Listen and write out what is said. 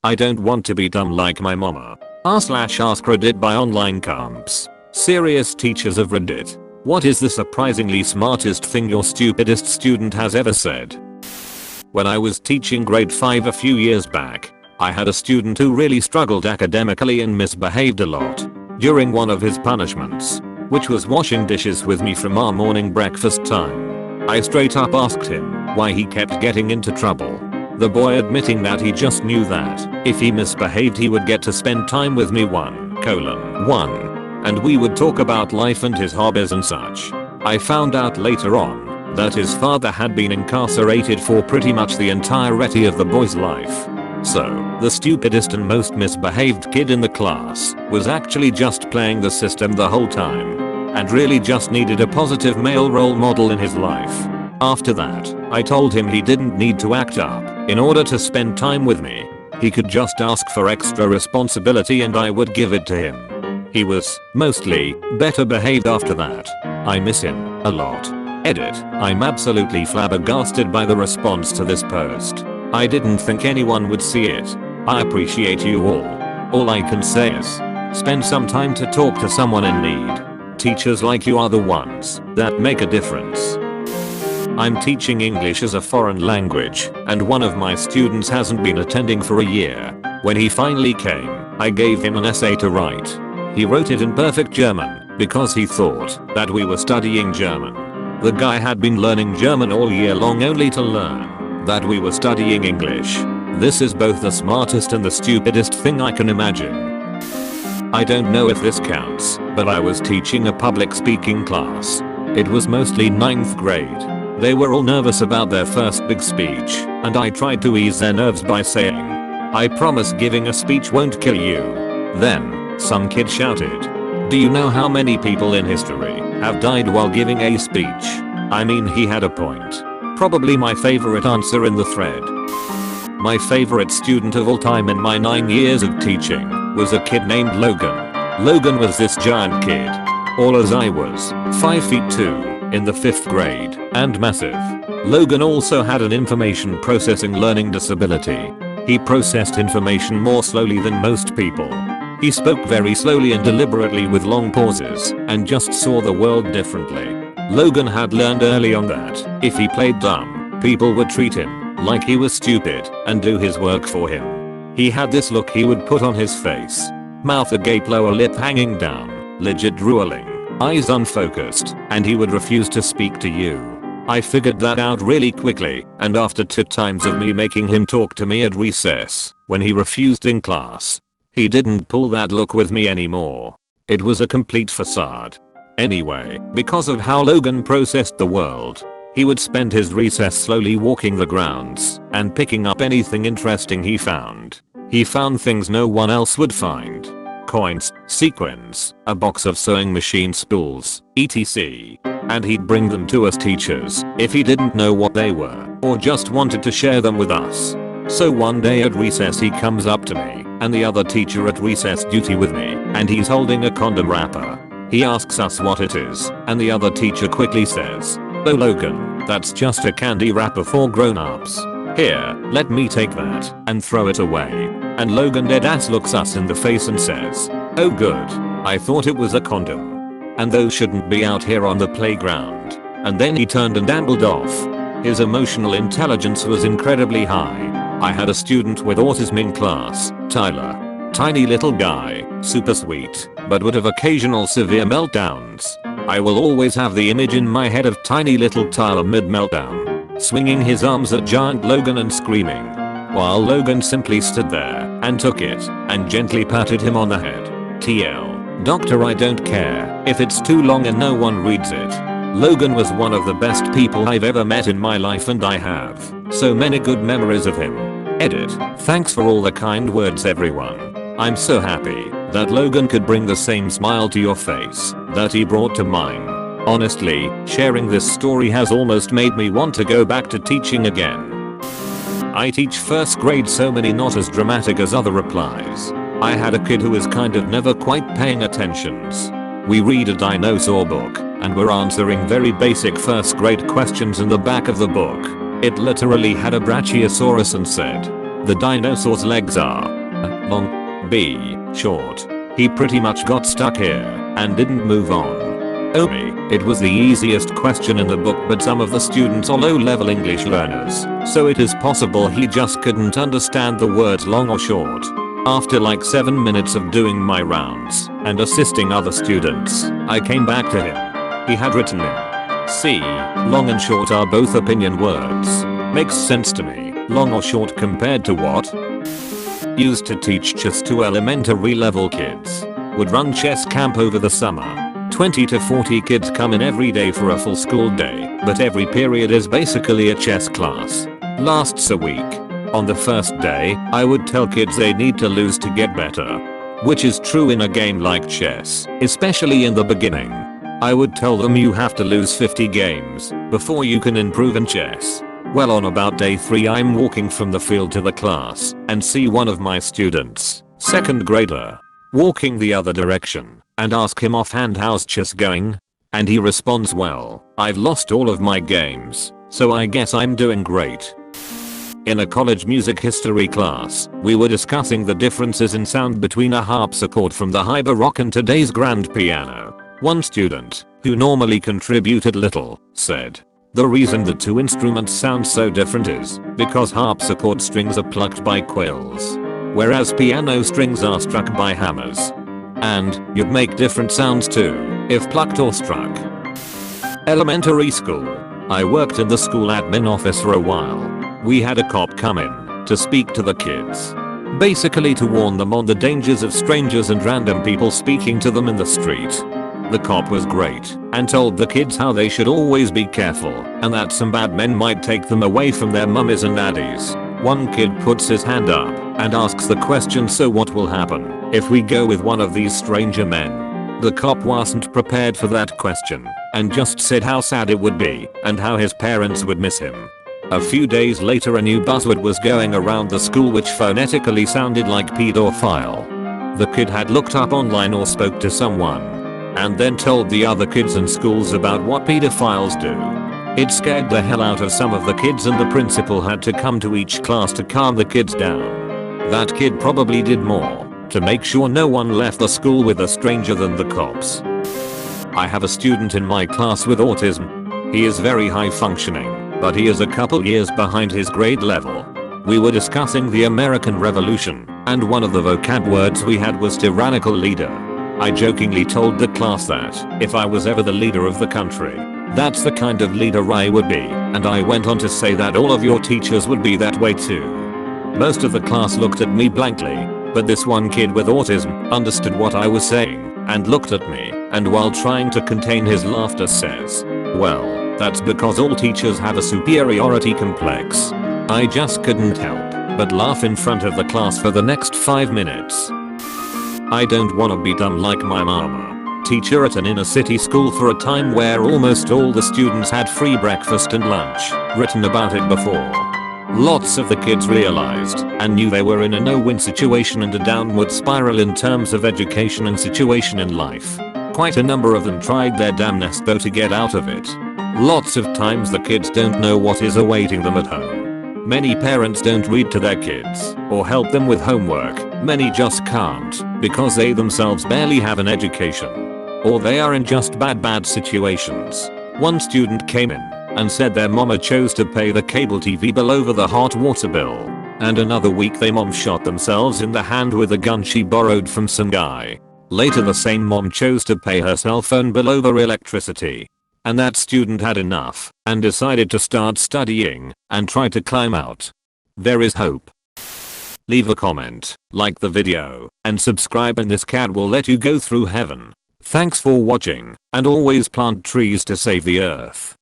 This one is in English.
I don't want to be dumb like my mama. R/ask Reddit by online camps. Serious teachers of Reddit. What is the surprisingly smartest thing your stupidest student has ever said? When I was teaching grade 5 a few years back, I had a student who really struggled academically and misbehaved a lot. During one of his punishments, which was washing dishes with me from our morning breakfast time, I straight up asked him why he kept getting into trouble. The boy admitting that he just knew that if he misbehaved he would get to spend time with me 1:1 and we would talk about life and his hobbies and such. I found out later on that his father had been incarcerated for pretty much the entirety of the boy's life. So, the stupidest and most misbehaved kid in the class was actually just playing the system the whole time and really just needed a positive male role model in his life. After that, I told him he didn't need to act up in order to spend time with me. He could just ask for extra responsibility and I would give it to him. He was, mostly, better behaved after that. I miss him a lot. Edit. I'm absolutely flabbergasted by the response to this post. I didn't think anyone would see it. I appreciate you all. All I can say is, spend some time to talk to someone in need. Teachers like you are the ones that make a difference. I'm teaching English as a foreign language, and one of my students hasn't been attending for a year. When he finally came, I gave him an essay to write. He wrote it in perfect German because he thought that we were studying German. The guy had been learning German all year long only to learn that we were studying English. This is both the smartest and the stupidest thing I can imagine. I don't know if this counts, but I was teaching a public speaking class. It was mostly 9th grade. They were all nervous about their first big speech, and I tried to ease their nerves by saying, "I promise giving a speech won't kill you." Then, some kid shouted, "Do you know how many people in history have died while giving a speech?" I mean, he had a point. Probably my favorite answer in the thread. My favorite student of all time in my 9 years of teaching was a kid named Logan. Logan was this giant kid, all as I was, 5 feet 2, in the 5th grade, and massive. Logan also had an information processing learning disability. He processed information more slowly than most people. He spoke very slowly and deliberately with long pauses, and just saw the world differently. Logan had learned early on that if he played dumb, people would treat him like he was stupid and do his work for him. He had this look he would put on his face. Mouth agape, lower lip hanging down, legit drooling, eyes unfocused, and he would refuse to speak to you. I figured that out really quickly, and after 2 times of me making him talk to me at recess, when he refused in class, he didn't pull that look with me anymore. It was a complete facade. Anyway, because of how Logan processed the world, he would spend his recess slowly walking the grounds and picking up anything interesting he found. He found things no one else would find. Coins, sequins, a box of sewing machine spools, etc. And he'd bring them to us teachers if he didn't know what they were or just wanted to share them with us. So one day at recess he comes up to me and the other teacher at recess duty with me, and he's holding a condom wrapper. He asks us what it is, and the other teacher quickly says, "Oh Logan, that's just a candy wrapper for grown-ups. Here, let me take that," and throw it away. And Logan deadass looks us in the face and says, "Oh good, I thought it was a condom. And those shouldn't be out here on the playground." And then he turned and ambled off. His emotional intelligence was incredibly high. I had a student with autism in class, Tyler. Tiny little guy, super sweet, but would have occasional severe meltdowns. I will always have the image in my head of tiny little Tyler mid-meltdown, swinging his arms at giant Logan and screaming, while Logan simply stood there and took it and gently patted him on the head. TL. Doctor, I don't care if it's too long and no one reads it. Logan was one of the best people I've ever met in my life, and I have so many good memories of him. Edit. Thanks for all the kind words, everyone. I'm so happy that Logan could bring the same smile to your face that he brought to mine. Honestly, sharing this story has almost made me want to go back to teaching again. I teach 1st grade, so many not as dramatic as other replies. I had a kid who was kind of never quite paying attentions. We read a dinosaur book, and we're answering very basic 1st grade questions in the back of the book. It literally had a brachiosaurus and said, The dinosaur's legs are long, B short. He pretty much got stuck here and didn't move on. Oh me, it was the easiest question in the book, but some of the students are low-level English learners, so it is possible he just couldn't understand the words long or short. After like 7 minutes of doing my rounds and assisting other students, I came back to him. He had written in C, long and short are both opinion words. Makes sense to me. Long or short compared to what? Used to teach chess to elementary level kids. Would run chess camp over the summer. 20 to 40 kids come in every day for a full school day, but every period is basically a chess class. Lasts a week. On the first day, I would tell kids they need to lose to get better. Which is true in a game like chess, especially in the beginning. I would tell them you have to lose 50 games before you can improve in chess. Well, on about day 3 I'm walking from the field to the class and see one of my students, second grader, walking the other direction, and ask him offhand how's chess going? And he responds, well, I've lost all of my games, so I guess I'm doing great. In a college music history class, we were discussing the differences in sound between a harpsichord from the high baroque and today's grand piano. One student, who normally contributed little, said, the reason the two instruments sound so different is because harpsichord strings are plucked by quills, whereas piano strings are struck by hammers. And you'd make different sounds too, if plucked or struck. Elementary school. I worked in the school admin office for a while. We had a cop come in to speak to the kids. Basically to warn them on the dangers of strangers and random people speaking to them in the street. The cop was great and told the kids how they should always be careful and that some bad men might take them away from their mummies and daddies. One kid puts his hand up and asks the question, so what will happen if we go with one of these stranger men? The cop wasn't prepared for that question and just said how sad it would be and how his parents would miss him. A few days later a new buzzword was going around the school which phonetically sounded like pedophile. The kid had looked up online or spoke to someone and then told the other kids in schools about what pedophiles do. It scared the hell out of some of the kids and the principal had to come to each class to calm the kids down. That kid probably did more to make sure no one left the school with a stranger than the cops. I have a student in my class with autism. He is very high functioning, but he is a couple years behind his grade level. We were discussing the American Revolution, and one of the vocab words we had was tyrannical leader. I jokingly told the class that if I was ever the leader of the country, that's the kind of leader I would be, and I went on to say that all of your teachers would be that way too. Most of the class looked at me blankly, but this one kid with autism understood what I was saying and looked at me, and while trying to contain his laughter says, well, that's because all teachers have a superiority complex. I just couldn't help but laugh in front of the class for the next 5 minutes. I don't wanna be dumb like my mama, teacher at an inner city school for a time where almost all the students had free breakfast and lunch, written about it before. Lots of the kids realized and knew they were in a no-win situation and a downward spiral in terms of education and situation in life. Quite a number of them tried their damnedest though to get out of it. Lots of times the kids don't know what is awaiting them at home. Many parents don't read to their kids or help them with homework. Many just can't because they themselves barely have an education. Or they are in just bad situations. One student came in and said their mama chose to pay the cable TV bill over the hot water bill. And another week their mom shot themselves in the hand with a gun she borrowed from some guy. Later the same mom chose to pay her cell phone bill over electricity. And that student had enough and decided to start studying and try to climb out. There is hope. Leave a comment, like the video, and subscribe and this cat will let you go through heaven. Thanks for watching, and always plant trees to save the earth.